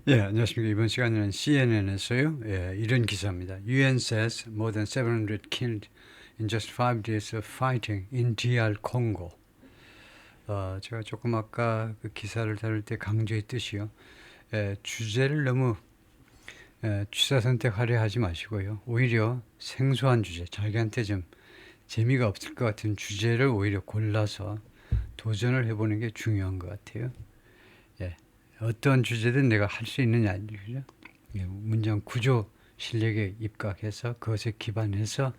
예, 안녕하십니까. 이번 시간에는 CNN에서요. 예, 이런 기사입니다. UN says more than 700 killed in just 5 days of fighting in DR Congo. 제가 조금 아까 그 기사를 다룰 때 강조했듯이요. 주제를 너무 취사 선택하려 하지 마시고요. 오히려 생소한 주제, 자기한테 좀 재미가 없을 것 같은 주제를 오히려 골라서 도전을 해보는 게 중요한 것 같아요. 예. 어떤 주제든 내가 할 수 있느냐, 그죠? 예, 문장 구조 실력에 입각해서 그것에 기반해서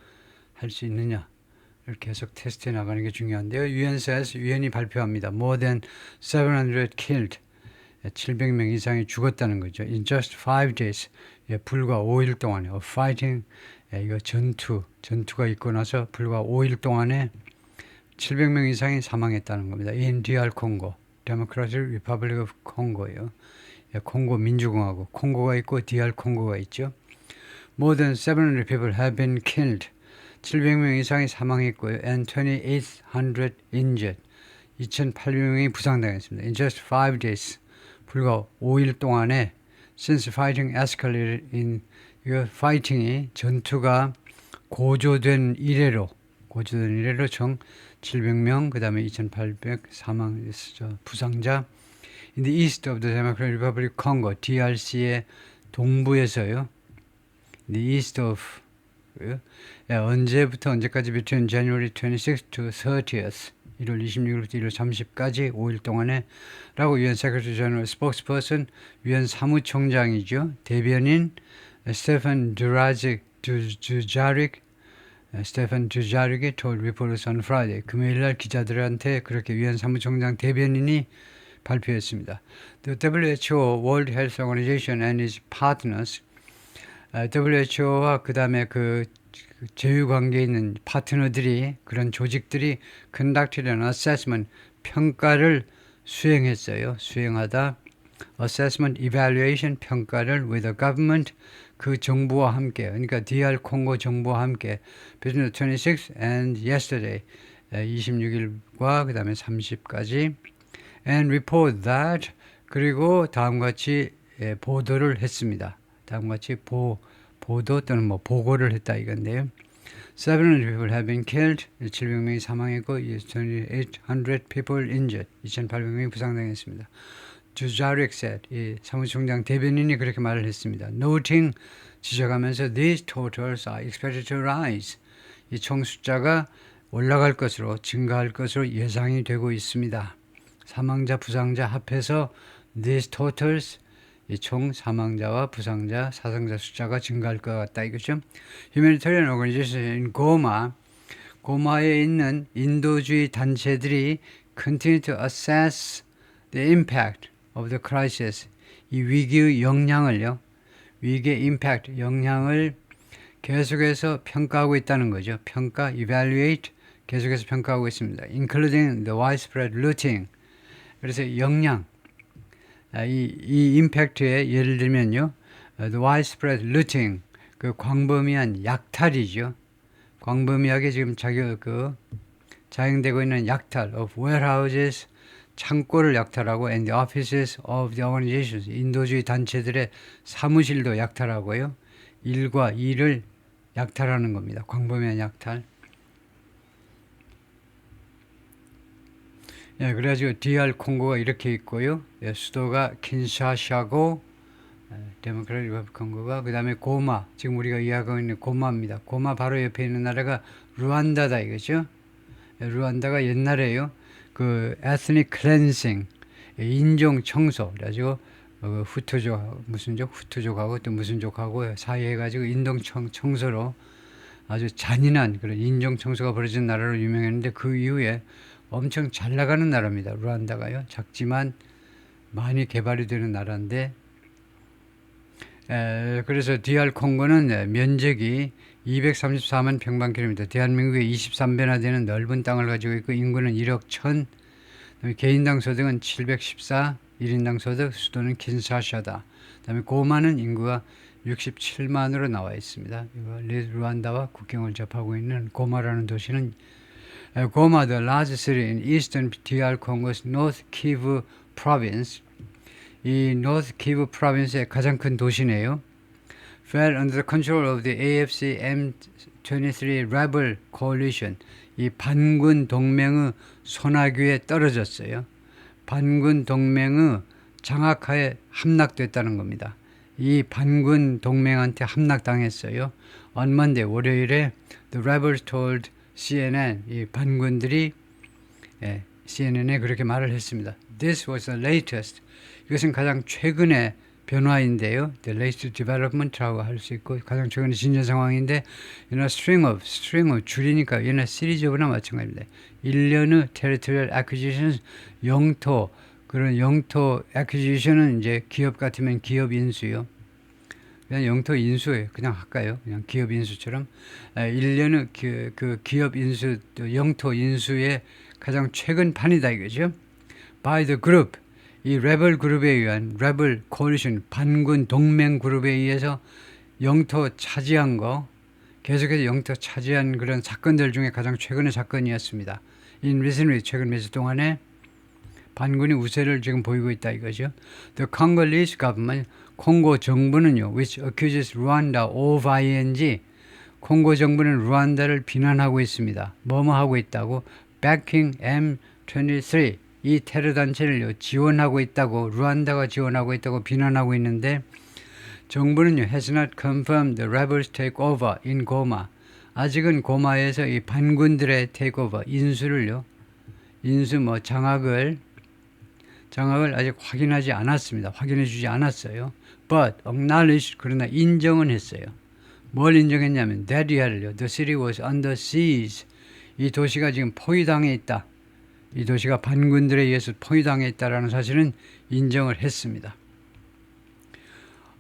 할 수 있느냐를 계속 테스트해 나가는 게 중요한데요. UN says, UN이 발표합니다. More than 700 killed. 700명 이상이 죽었다는 거죠. In just 5 days. 예, 불과 5일 동안에 of fighting. 예, 이거 전투가 있고 나서 불과 5일 동안에 700명 이상이 사망했다는 겁니다. In DR Congo. Democratic Republic of Congo예요. 예, 콩고 민주공화국. 콩고가 있고 DR 콩고가 있죠. More than 700 people have been killed. 700명 이상이 사망했고요. And 2,800 injured. 2,800명이 부상당했습니다. In just 5 days. 불과 5일 동안에 since fighting escalated in 이거 파이팅이 전투가 고조된 이래로 총 700명, 그 다음에 2,800 사망했죠. 부상자. In the east of the Democratic Republic of Congo, DRC의 동부에서요. In the east of 예, 언제부터 언제까지 between January 26th to 30th 1월 26일부터 1월 30일까지 5일 동안에 라고 UN Secretary General Spokesperson UN 사무총장이죠. 대변인 스테판 두자릭 스테판 두자릭이 told reporters on Friday. 금요일날 기자들한테 그렇게 UN 사무총장 대변인이 발표했습니다. The WHO, World Health Organization and its partners, WHO와 그 다음에 그 제휴관계에 있는 파트너들이 그런 조직들이 conducted an assessment, 평가를 수행했어요. 수행하다 assessment, evaluation, 평가를 with the government, 그 정부와 함께, 그러니까 DR 콩고 정부와 함께 between the 26th and yesterday, 26일과 그 다음에 30까지 and report that, 그리고 다음같이 보도를 했습니다. 다음같이 보도 또는 뭐 보고를 했다 이건데요. 700 people have been killed. 700명이 사망했고 2,800 people injured. 2,800명이 부상당했습니다. 두자릭 said, 이 사무총장 대변인이 그렇게 말을 했습니다. Noting, 지적하면서 these totals are expected to rise. 이 총 숫자가 올라갈 것으로, 증가할 것으로 예상이 되고 있습니다. 사망자, 부상자 합해서 these totals, 이 총 사망자와 부상자, 사상자 숫자가 증가할 것 같다 이거죠. Humanitarian Organization in Goma, 고마에 있는 인도주의 단체들이 continue to assess the impact of the crisis, 이 위기의 영향을요, 위기의 impact, 영향을 계속해서 평가하고 있다는 거죠. 평가, evaluate, 계속해서 평가하고 있습니다. Including the widespread looting. 그래서 영향, 이 임팩트에 예를 들면요, the widespread looting, 그 광범위한 약탈이죠. 광범위하게 지금 자행되고 있는 약탈 of warehouses, 창고를 약탈하고 and the offices of the organizations, 인도주의 단체들의 사무실도 약탈하고요. 일과 일을 약탈하는 겁니다. 광범위한 약탈. 예, 그래가지고 DR 콩고가 이렇게 있고요. 예, 수도가 킨샤샤고, 데모크라틱 리퍼블릭 콩고가, 그 다음에 고마, 지금 우리가 이야기하고 있는 고마입니다. 고마 바로 옆에 있는 나라가 루안다다 이거죠. 예, 루안다가 옛날에요, 그 ethnic cleansing, 인종 청소, 그래가지고 후투족, 무슨 족, 후투족하고 또 무슨 족하고 사이해가지고 인종 청소로 아주 잔인한 그런 인종 청소가 벌어진 나라로 유명했는데 그 이후에 엄청 잘 나가는 나라입니다. 루안다가요. 작지만 많이 개발이 되는 나라인데, 그래서 DR 콩고는 면적이 234만 평방킬로미터, 대한민국의 23배나 되는 넓은 땅을 가지고 있고 인구는 1억 1천, 개인당 소득은 714, 1인당 소득, 수도는 킨샤샤다. 그다음에 고마는 인구가 67만으로 나와 있습니다. 이거 루안다와 국경을 접하고 있는 고마라는 도시는 Goma, the largest city in eastern DR Congo's North Kivu province, 이 North Kivu 프로빈스의 가장 큰 도시네요. fell under the control of the AFC M23 rebel coalition. 이 반군 동맹의 손아귀에 떨어졌어요. 반군 동맹의 장악하에 함락됐다는 겁니다. 이 반군 동맹한테 함락당했어요. On Monday, 월요일에 the rebels told CNN, 이 반군들이 CNN에 그렇게 말을 했습니다. This was the latest. 이것은 가장 최근의 변화인데요. The latest development라고 할 수 있고 가장 최근의 진전 상황인데 string of 줄이니까 얘는 series of나 마찬가지입니다. 일련의 territorial acquisitions, 영토, 그런 영토 acquisition은 이제 기업 같으면 기업 인수요. 그냥 영토 인수예요. 그냥 할까요? 그냥 기업 인수처럼 일련의 그 기업 인수, 영토 인수의 가장 최근 판이다 이거죠. By the group, 이 레벨 그룹에 의한 레벨 코리션 반군 동맹 그룹에 의해서 영토 차지한 거, 계속해서 영토 차지한 그런 사건들 중에 가장 최근의 사건이었습니다. In recently, 최근 몇 주 동안에 반군이 우세를 지금 보이고 있다 이거죠. The Congolese government, 콩고 정부는요, which accuses Rwanda of ing, 콩고 정부는 루안다를 비난하고 있습니다. 뭐뭐 하고 있다고? Backing M23, 이 테러 단체를 지원하고 있다고, 루안다가 지원하고 있다고 비난하고 있는데 정부는요, has not confirmed the rebels takeover in Goma. 아직은 고마에서 이 반군들의 takeover, 인수를요, 인수 뭐 장악을 아직 확인하지 않았습니다. 확인해 주지 않았어요. But acknowledged, 그러나 인정은 했어요. 뭘 인정했냐면 that the city was under siege. 이 도시가 지금 포위당해 있다. 이 도시가 반군들에 의해서 포위당해 있다라는 사실은 인정을 했습니다.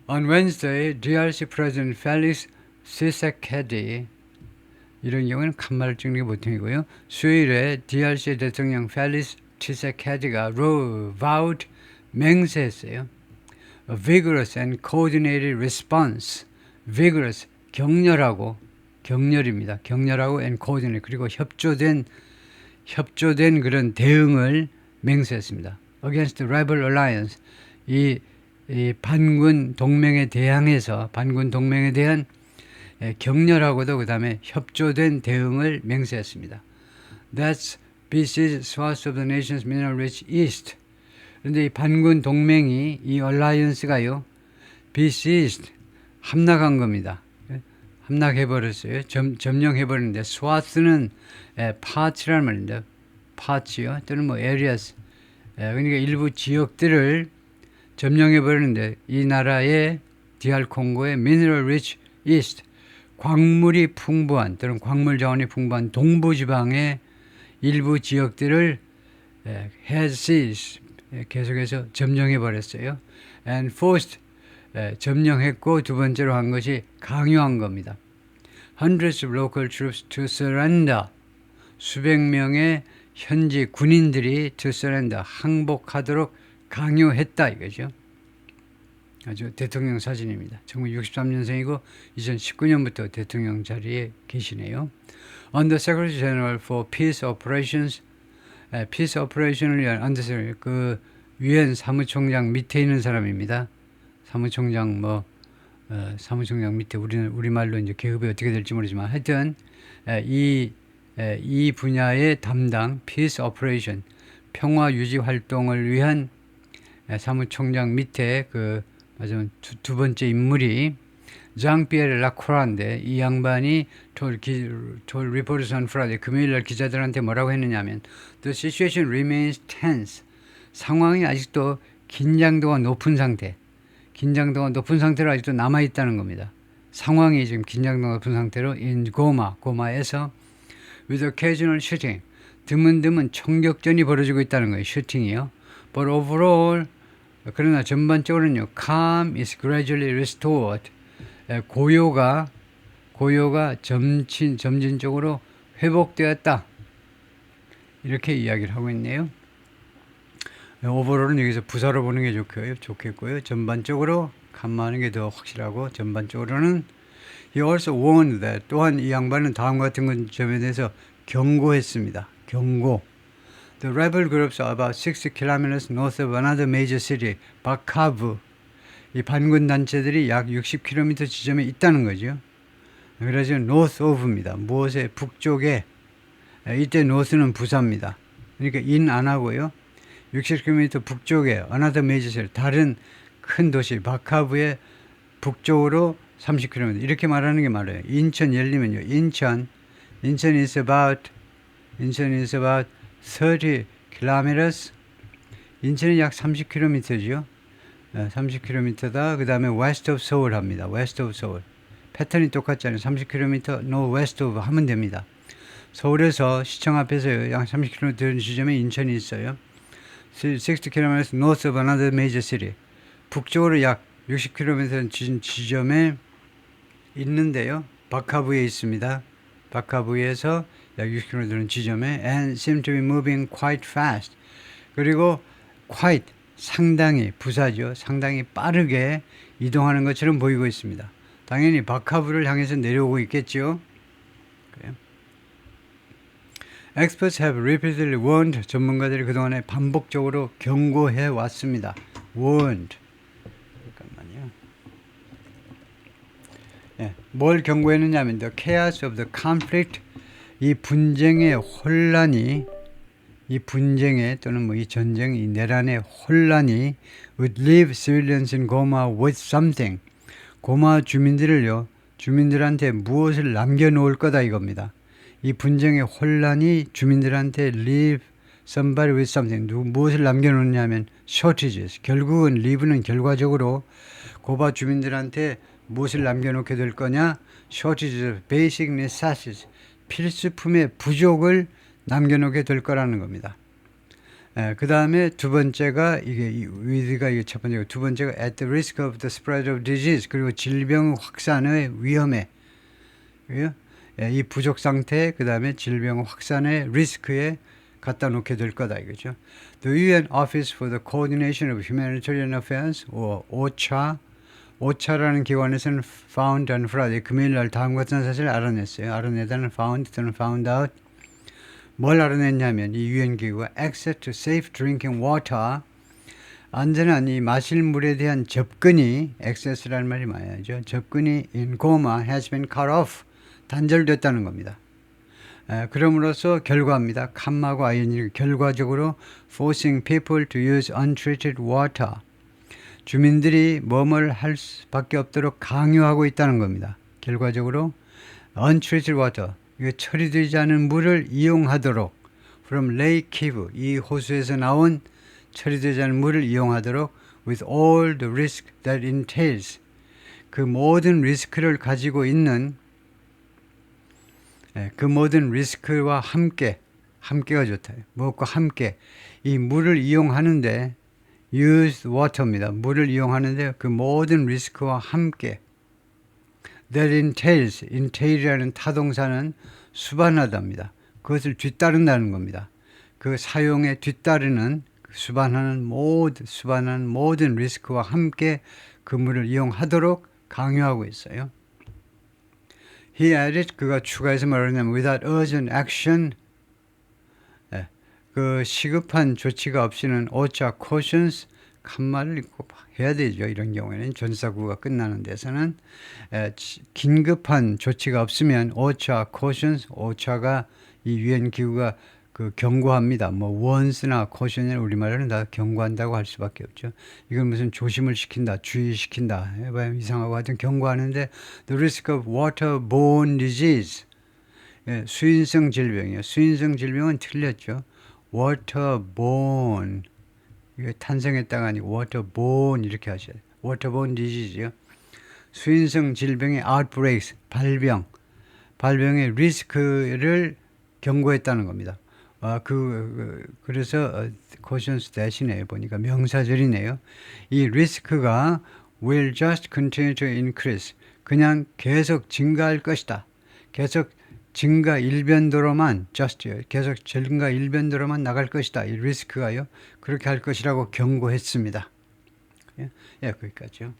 On Wednesday, DRC President Felix Tshisekedi, 이런 경우는 간말을 찍는 게 보통이고요. 수요일에 DRC 대통령 펠리스 치세케디가 vowed, 맹세했어요. A vigorous and coordinated response. vigorous, 격렬입니다. 격렬하고 and coordinated, 그리고 협조된 그런 대응을 맹세했습니다. Against the rebel alliance, 이 반군 동맹에 대항해서 반군 동맹에 대한 격렬하고도 그 다음에 협조된 대응을 맹세했습니다. That's besieged swaths of the nation's mineral-rich east. 그런데 이 반군 동맹이 이 얼라이언스가요, besieged, 함락한 겁니다. 함락해버렸어요. 점령해버렸는데 swath는 parts라는 말인데 parts요, 또는 뭐 areas, 그러니까 일부 지역들을 점령해버렸는데 이 나라의 DR 콩고의 mineral-rich east, 광물이 풍부한 또는 광물 자원이 풍부한 동부지방의 일부 지역들을 had seized, 계속해서 점령해버렸어요. And forced, 점령했고 두 번째로 한 것이 강요한 겁니다. Hundreds of local troops to surrender, 수백 명의 현지 군인들이 to surrender, 항복하도록 강요했다 이거죠. 아주 대통령 사진입니다. 1963년생이고 2019년부터 대통령 자리에 계시네요. Under Secretary General for Peace Operations, Peace Operation을 위한 Under Secretary, 그 유엔 사무총장 밑에 있는 사람입니다. 사무총장 사무총장 밑에 우리말로 이제 계급이 어떻게 될지 모르지만 하여튼 이 분야의 담당 Peace Operation, 평화 유지 활동을 위한 사무총장 밑에 두 번째 인물이 장피에르 라코라인데 이 양반이 told reporters on Friday, 금요일날 기자들한테 뭐라고 했느냐면 The situation remains tense. 상황이 아직도 긴장도가 높은 상태로 아직도 남아있다는 겁니다. 상황이 지금 긴장도가 높은 상태로 in 고마에서 with occasional shooting, 드문드문 총격전이 벌어지고 있다는 거예요. 슈팅이요. But overall, 그러나 전반적으로는요, calm is gradually restored. 고요가 점진적으로 회복되었다. 이렇게 이야기를 하고 있네요. 오버롤은 여기서 부사로 보는 게 좋겠고요. 전반적으로 감마하는 게 더 확실하고, 전반적으로는 he also warned that, 또한 이 양반은 다음과 같은 점에 대해서 경고했습니다. 경고. The rebel groups are about 60 kilometers north of another major city, Bakhmut. 이 반군 단체들이 약 60km 지점에 있다는 거죠. 그래서 north of입니다. 무엇의 북쪽에, 이때 north는 부사입니다. 그러니까 in 안 하고요. 60km 북쪽에 another major city, 다른 큰 도시 바카부의 북쪽으로 30km 이렇게 말하는 게 맞아요. 인천 예를 들면요. 인천 is about 30 kilometers. 인천이 약 30km죠. 30km다. 그 다음에 west of Seoul 합니다. west of Seoul. 패턴이 똑같잖아요. 30km no west of 하면 됩니다. 서울에서 시청 앞에서 약 30km 되는 지점에 인천이 있어요. 60 km north of another major city. 북쪽으로 약 60km 지점에 있는데요. 바카부에 있습니다. 바카부에서 약 60km 되는 지점에 and seem to be moving quite fast. 그리고 quite 상당히 부사죠. 상당히 빠르게 이동하는 것처럼 보이고 있습니다. 당연히 바카부를 향해서 내려오고 있겠죠. 그래요. Experts have repeatedly warned. 전문가들이 그동안에 반복적으로 경고해 왔습니다. warned. 잠깐만요. 예, 뭘 경고했느냐 하면 the chaos of the conflict. 이 분쟁의 혼란이 이 분쟁에 또는 뭐 이 전쟁, 이 내란의 혼란이 would leave civilians in Goma with something. 고마 주민들을요, 주민들한테 무엇을 남겨놓을 거다 이겁니다. 이 분쟁의 혼란이 주민들한테 leave somebody with something. 무엇을 남겨놓느냐면 shortages. 결국은 leave는 결과적으로 고바 주민들한테 무엇을 남겨놓게 될 거냐? shortages of basic necessities. 필수품의 부족을 남겨놓게 될 거라는 겁니다. 그 다음에 두 번째가 이게 with가 이게 첫 번째고 두 번째가 at the risk of the spread of disease. 그리고 질병 확산의 위험에 이 부족 상태 그 다음에 질병 확산의 리스크에 갖다 놓게 될 거다 이거죠. The UN Office for the Coordination of Humanitarian Affairs, OCHA라는 기관에서는 found on Friday, 금요일 날 다음 같은 사실을 알아냈어요. 알아내다는 found 또는 found out. 뭘 알아냈냐면 이 UN 기구가 access to safe drinking water, 안전한 이 마실 물에 대한 접근이 access라는 말이 많아야죠. 접근이 in Goma has been cut off, 단절됐다는 겁니다. 그럼으로써 결과입니다. 칸마고 아이언이 결과적으로 forcing people to use untreated water. 주민들이 뭐뭘 할 수밖에 없도록 강요하고 있다는 겁니다. 결과적으로 untreated water, 이게 처리되지 않은 물을 이용하도록 from Lake Kivu, 이 호수에서 나온 처리되지 않은 물을 이용하도록 with all the risk that entails, 그 모든 리스크를 가지고 있는 그 모든 리스크와 함께가 좋다. 무엇과 함께 이 물을 이용하는데 used water입니다. 물을 이용하는데 그 모든 리스크와 함께 that entail이라는 타동사는 수반하답니다. 그것을 뒤따른다는 겁니다. 그 사용에 뒤따르는 수반하는 모든 리스크와 함께 그 물을 이용하도록 강요하고 있어요. He added, 그가 추가해서 말하냐면 without urgent action, 그 시급한 조치가 없이는 OCHA cautions, 칸말을 꼭 해야 되죠. 이런 경우에는 전사구가 끝나는 데서는 긴급한 조치가 없으면 OCHA cautions, OCHA가 이 UN 기구가 그 경고합니다. 뭐 warns나 caution을 우리말로는 다 경고한다고 할 수밖에 없죠. 이건 무슨 조심을 시킨다, 주의시킨다, 해봐야 이상하고 하여튼 경고하는데 the risk of waterborne disease, 수인성 질병이요. 수인성 질병은 틀렸죠. waterborne, 이게 탄생했다가 아니고 waterborne 이렇게 하셔야 돼요. waterborne disease요. 수인성 질병의 outbreaks, 발병의 리스크를 경고했다는 겁니다. 그래서 cautions 대신에 보니까 명사절이네요. 이 리스크가 will just continue to increase. 그냥 계속 증가할 것이다. 계속 증가 일변도로만 계속 증가 일변도로만 나갈 것이다. 이 리스크가요. 그렇게 할 것이라고 경고했습니다. 예, 거기까지요.